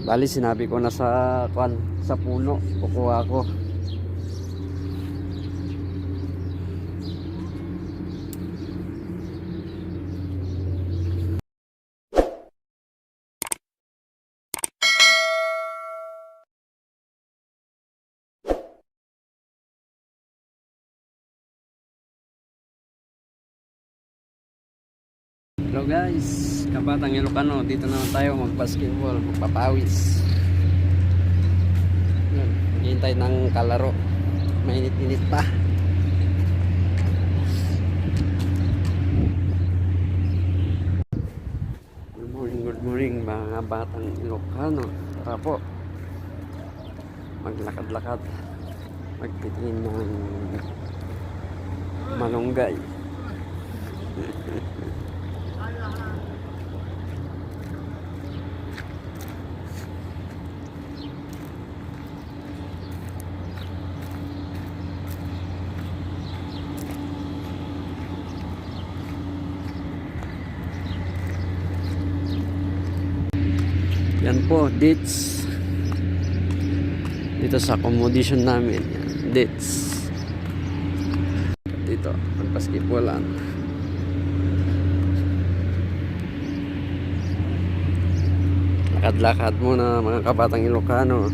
Bali sinabi ko na sa kwan, sa puno kukuha ko. Hello guys, Kabatang Ilocano, dito naman tayo mag-basketball, magpapawis. Maghihintay ng kalaro, mainit-init pa. Good morning mga Batang Ilocano. Tara po, maglakad-lakad, magtitingin ng malunggay. Yan po, dates. Dito sa accommodation namin. Yan, dates. Dito, magbasketballan. Lakad-lakad muna mga Kabatang Ilocano.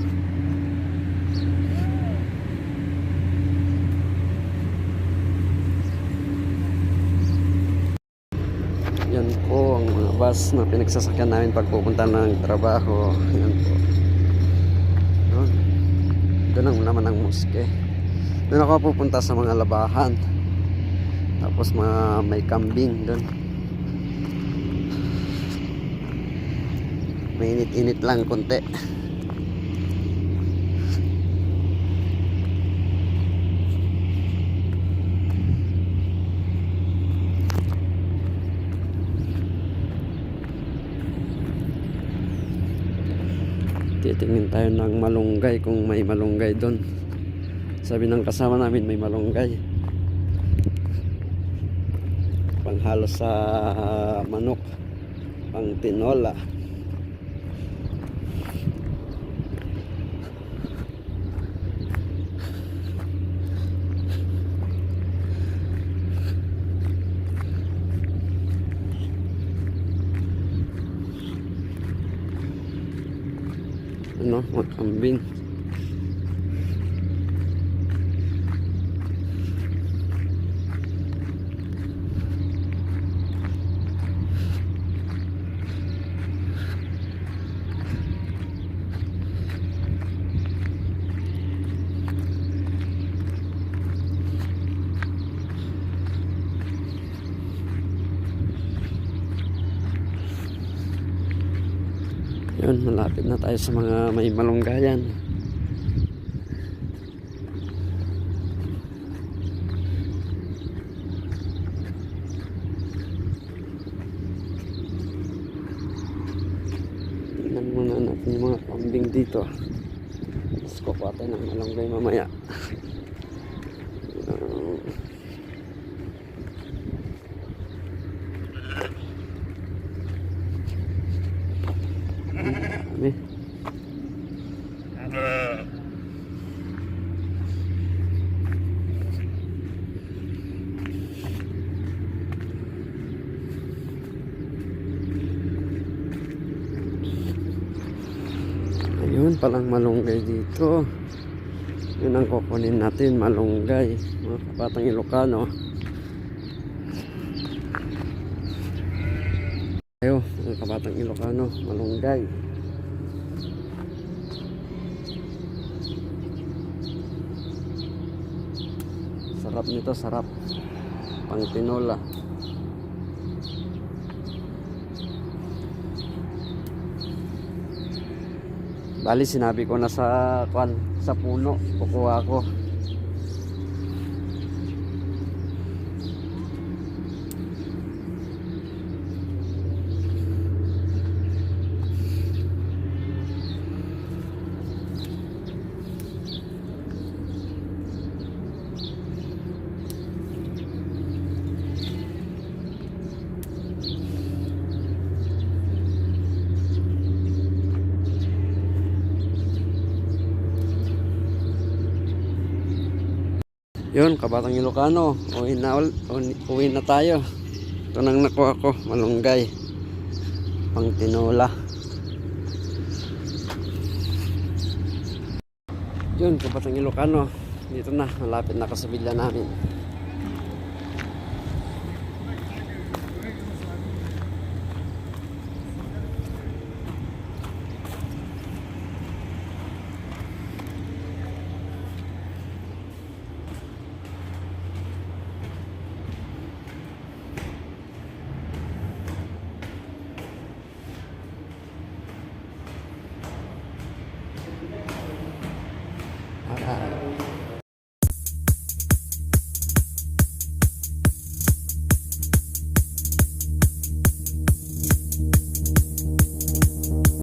Yan po ang mga bus na pinagsasakyan namin pag pupunta ng trabaho. Yan po. Doon naman ang moske. Doon ako pupunta sa mga labahan. Tapos may kambing doon. Mainit-init lang konti. Titingin tayo ng malunggay kung may malunggay doon. Sabi ng kasama namin may malunggay. Panghalo sa manok, pang tinola. Ano, kambing. Yun, malapit na tayo sa mga may malunggayan. Tingnan muna natin yung mga kambing dito. Tapos kukuha tayo ng malunggay mamaya. Kami. Ayun palang malunggay dito. Yun ang kukunin natin, malunggay, mga Kabatang Ilocano. Ayo, mga Kabatang Ilocano, malunggay. Sarap nito, sarap. Pang tinola. Bali sinabi ko na sa kwan, sa puno kukuha ko. Yun, Kabatang Ilocano, uwi na tayo. Ito nang nakuha ko, malunggay, pang tinola. Yun, Kabatang Ilocano, dito na, malapit na ako sa villa namin.